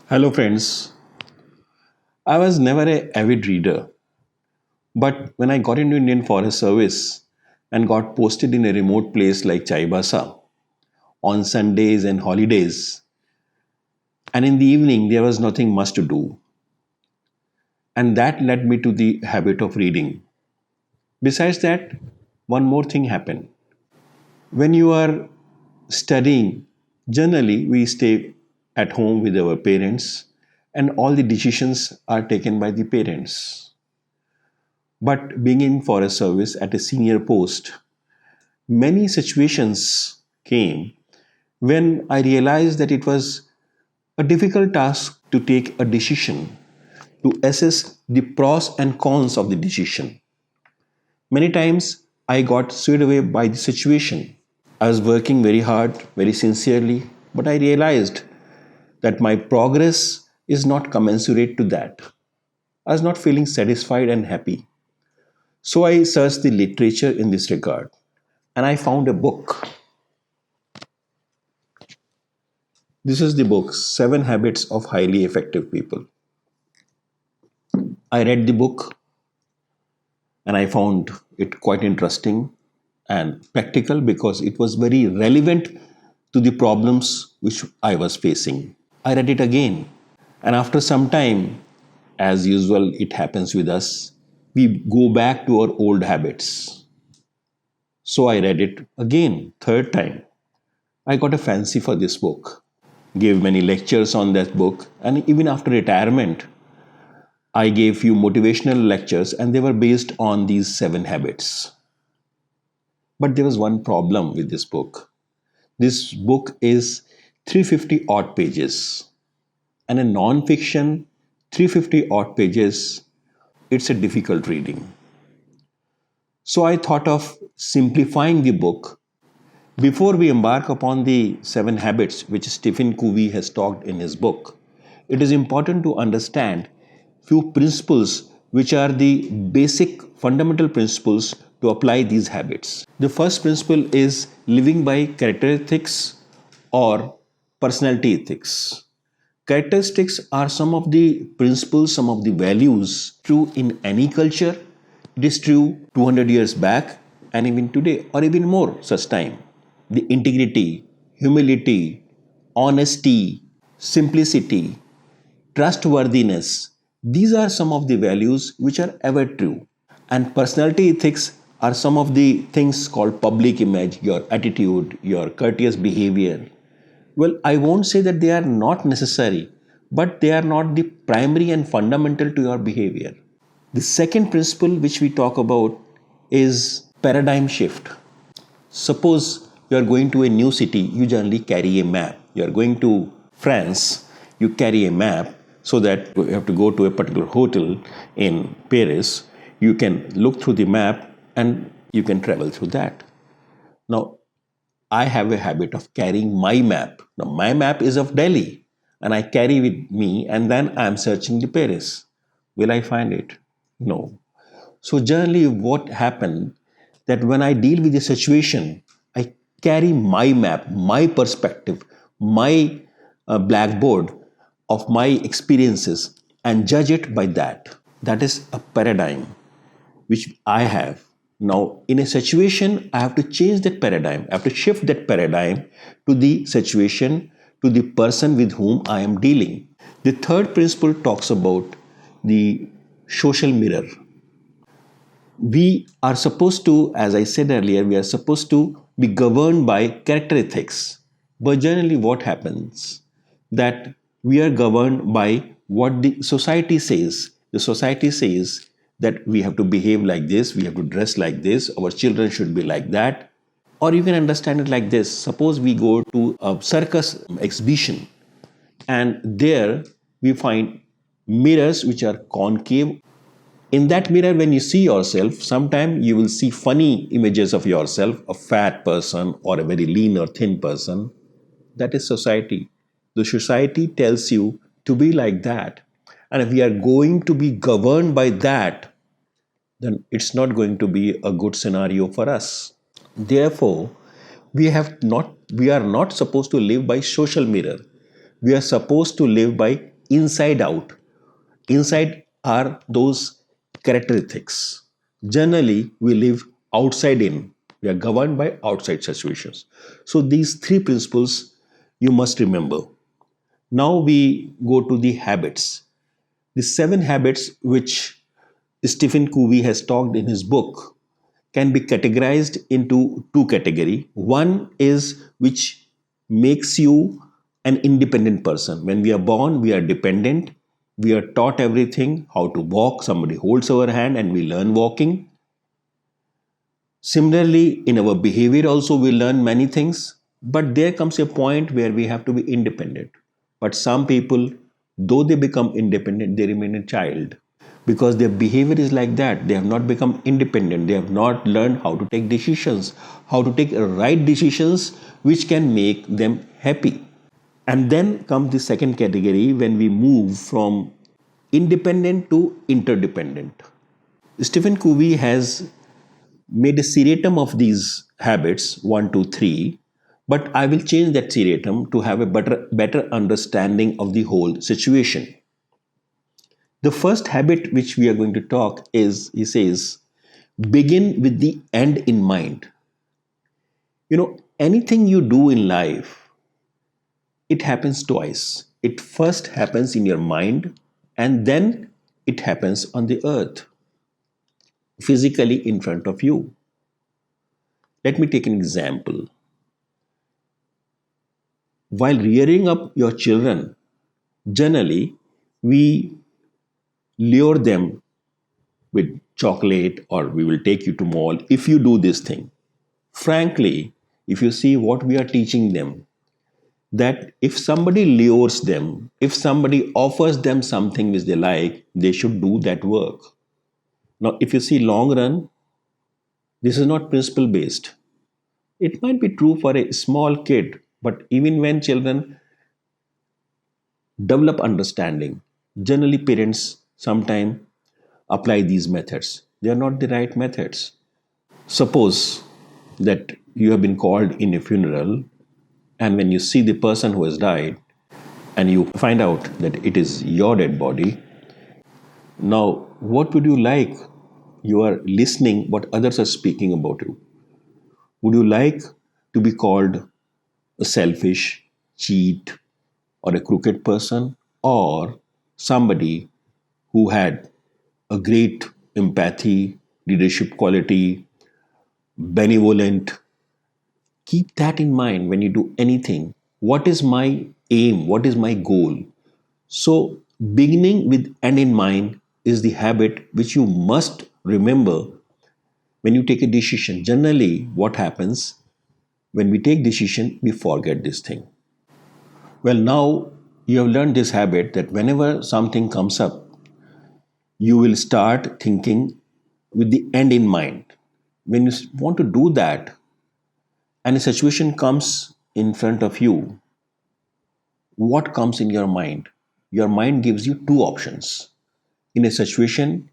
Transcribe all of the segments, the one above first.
Hello, friends. I was never a avid reader, but when I got into Indian Forest Service and got posted in a remote place like Chaibasa on Sundays and holidays, and in the evening there was nothing much to do, and that led me to the habit of reading. Besides that, one more thing happened. When you are studying, generally we stay at home with our parents, and all the decisions are taken by the parents. But being in forest service at a senior post, many situations came when I realized that it was a difficult task to take a decision, to assess the pros and cons of the decision. Many times I got swayed away by the situation. I was working very hard, very sincerely, but I realized that my progress is not commensurate to that. I was not feeling satisfied and happy. So I searched the literature in this regard and I found a book. This is the book, Seven Habits of Highly Effective People. I read the book and I found it quite interesting and practical because it was very relevant to the problems which I was facing. I read it again, and after some time, as usual, it happens with us, we go back to our old habits. So I read it again, third time. I got a fancy for this book, gave many lectures on that book, and even after retirement, I gave few motivational lectures and they were based on these seven habits. But there was one problem with this book. This book is 350 odd pages, and a non-fiction 350 odd pages, it's a difficult reading. So I thought of simplifying the book. Before we embark upon the seven habits which Stephen Covey has talked in his book, it is important to understand few principles which are the basic fundamental principles to apply these habits. The first principle is living by character ethics or personality ethics. Characteristics are some of the principles, some of the values true in any culture. It is true 200 years back and even today, or even more such time. The integrity, humility, honesty, simplicity, trustworthiness, these are some of the values which are ever true. And personality ethics are some of the things called public image, your attitude, your courteous behavior. Well, I won't say that they are not necessary, but they are not the primary and fundamental to your behavior. The second principle which we talk about is paradigm shift. Suppose you are going to a new city, you generally carry a map. You are going to France, you carry a map so that you have to go to a particular hotel in Paris. You can look through the map and you can travel through that. Now, I have a habit of carrying my map. Now, my map is of Delhi and I carry with me and then I am searching the Paris. Will I find it? No. So, generally, what happened that when I deal with a situation, I carry my map, my perspective, my blackboard of my experiences and judge it by that. That is a paradigm which I have. Now, in a situation, I have to change that paradigm. I have to shift that paradigm to the situation, to the person with whom I am dealing. The third principle talks about the social mirror. We are supposed to, as I said earlier, we are supposed to be governed by character ethics. But generally, what happens? That we are governed by what the society says. The society says that we have to behave like this, we have to dress like this, our children should be like that. Or you can understand it like this. Suppose we go to a circus exhibition and there we find mirrors which are concave. In that mirror, when you see yourself, sometimes you will see funny images of yourself, a fat person or a very lean or thin person. That is society. The society tells you to be like that. And if we are going to be governed by that, then it's not going to be a good scenario for us. Therefore, we are not supposed to live by social mirror. We are supposed to live by inside out. Inside are those characteristics. Generally, we live outside in. We are governed by outside situations. So these three principles you must remember. Now we go to the habits. The seven habits which Stephen Covey has talked in his book can be categorized into two category. One is which makes you an independent person. When we are born, we are dependent. We are taught everything, how to walk. Somebody holds our hand and we learn walking. Similarly, in our behavior also we learn many things, but there comes a point where we have to be independent. But some people, though they become independent, they remain a child because their behavior is like that. They have not become independent. They have not learned how to take decisions, how to take right decisions which can make them happy. And then comes the second category when we move from independent to interdependent. Stephen Covey has made a seriatim of these habits, one, two, three, but I will change that seriatim to have a better understanding of the whole situation. The first habit which we are going to talk is, he says, begin with the end in mind. Anything you do in life, it happens twice. It first happens in your mind and then it happens on the earth, physically in front of you. Let me take an example. While rearing up your children, generally we lure them with chocolate or we will take you to mall if you do this thing. Frankly, if you see what we are teaching them, that if somebody lures them, if somebody offers them something which they like, they should do that work. Now, if you see long run, this is not principle based. It might be true for a small kid, but even when children develop understanding, generally parents sometimes apply these methods. They are not the right methods. Suppose that you have been called in a funeral, and when you see the person who has died, and you find out that it is your dead body, now what would you like? You are listening what others are speaking about you. Would you like to be called a selfish, cheat, or a crooked person, or somebody who had a great empathy, leadership quality, benevolent? Keep that in mind when you do anything. What is my aim? What is my goal? So, beginning with end in mind is the habit which you must remember when you take a decision. Generally, what happens when we take decision, we forget this thing. Well, now you have learned this habit that whenever something comes up, you will start thinking with the end in mind. When you want to do that and a situation comes in front of you, what comes in your mind? Your mind gives you two options. In a situation,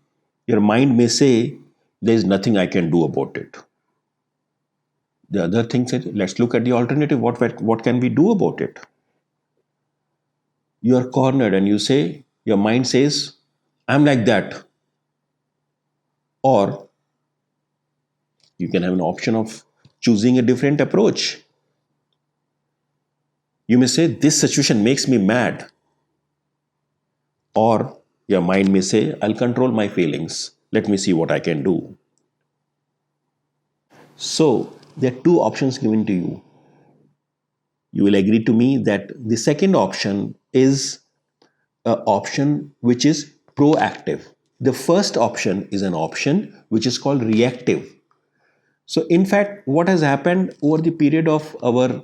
your mind may say, there is nothing I can do about it. The other thing says, let's look at the alternative. What can we do about it? You are cornered and you say, your mind says, I'm like that. Or you can have an option of choosing a different approach. You may say, this situation makes me mad. Or your mind may say, I'll control my feelings. Let me see what I can do. So there are two options given to you. You will agree to me that the second option is an option which is proactive. The first option is an option which is called reactive. So, in fact, what has happened over the period of our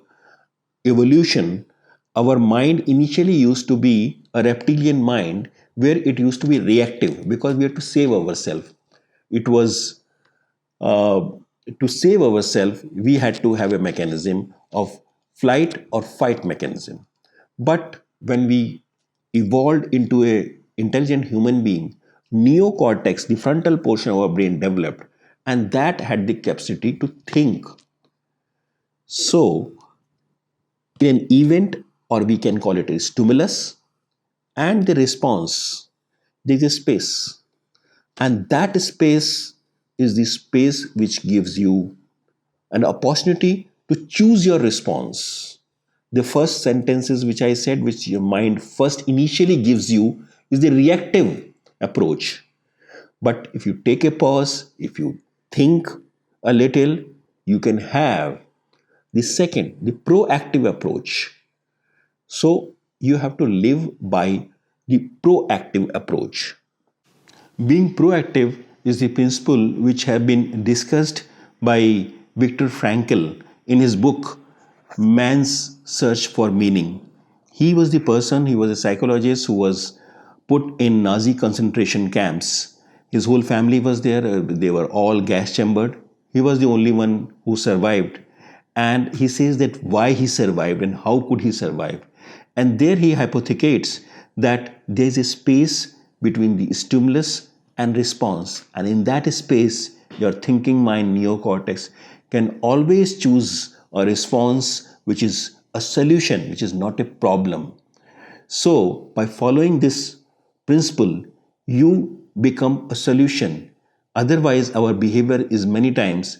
evolution, our mind initially used to be a reptilian mind where it used to be reactive because we had to save ourselves. It was uh, to save ourselves, we had to have a mechanism of flight or fight mechanism. But when we evolved into a intelligent human being, neocortex, the frontal portion of our brain developed, and that had the capacity to think. So, in an event, or we can call it a stimulus, and the response, there's a space. And that space is the space which gives you an opportunity to choose your response. The first sentences which I said, which your mind first initially gives you, is the reactive approach. But if you take a pause, if you think a little, you can have the second, the proactive approach. So you have to live by the proactive approach. Being proactive is the principle which have been discussed by Viktor Frankl in his book Man's Search for Meaning. He was the person, he was a psychologist who was put in Nazi concentration camps. His whole family was there, they were all gas chambered. He was the only one who survived. And he says that why he survived and how could he survive. And there he hypothecates that there is a space between the stimulus and response. And in that space, your thinking mind, neocortex, can always choose a response which is a solution, which is not a problem. So, by following this principle, you become a solution. Otherwise, our behavior is many times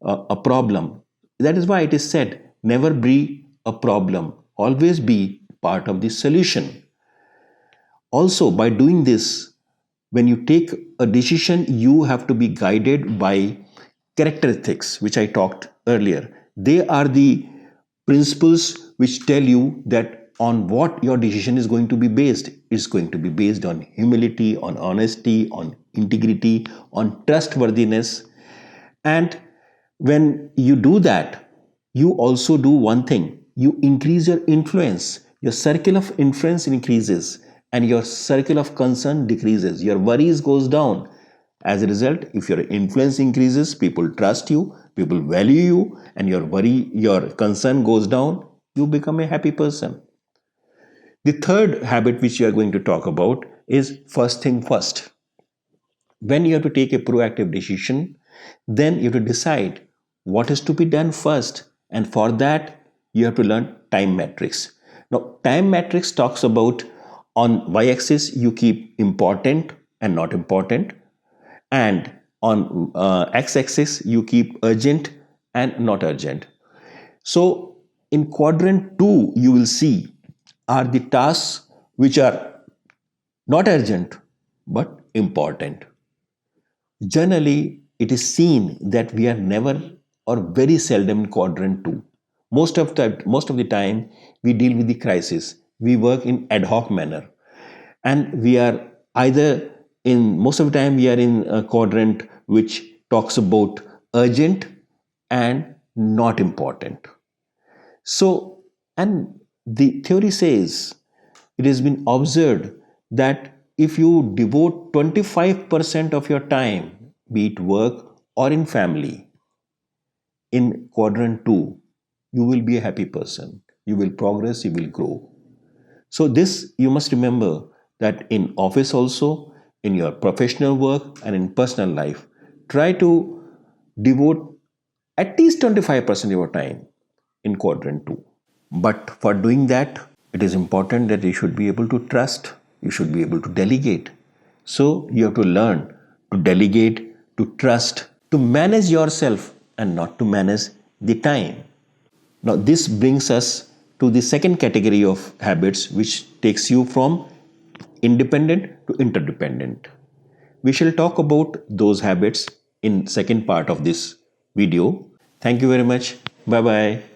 a problem. That is why it is said, never be a problem, always be part of the solution. Also, by doing this, when you take a decision, you have to be guided by character ethics, which I talked earlier. They are the principles which tell you that on what your decision is going to be based. It's going to be based on humility, on honesty, on integrity, on trustworthiness. And when you do that, you also do one thing, you increase your influence. Your circle of influence increases and your circle of concern decreases. Your worries goes down. As a result, if your influence increases, people trust you, people value you, and your concern goes down, you become a happy person. The third habit which we are going to talk about is first thing first. When you have to take a proactive decision, then you have to decide what is to be done first. And for that, you have to learn time matrix. Now, time matrix talks about on y axis, you keep important and not important. And on x axis, you keep urgent and not urgent. So, in quadrant 2, you will see are the tasks which are not urgent but important. Generally, it is seen that we are never or very seldom in quadrant 2. Most of the time, we deal with the crisis. We work in ad hoc manner. And we are either in, most of the time, we are in a quadrant which talks about urgent and not important. So, and the theory says it has been observed that if you devote 25% of your time, be it work or in family, in quadrant 2, you will be a happy person. You will progress, you will grow. So, this you must remember that in office also, in your professional work, and in personal life, try to devote at least 25% of your time in quadrant 2. But for doing that, it is important that you should be able to trust, you should be able to delegate. So you have to learn to delegate, to trust, to manage yourself and not to manage the time. Now, this brings us to the second category of habits, which takes you from independent to interdependent. We shall talk about those habits in second part of this video. Thank you very much. Bye bye.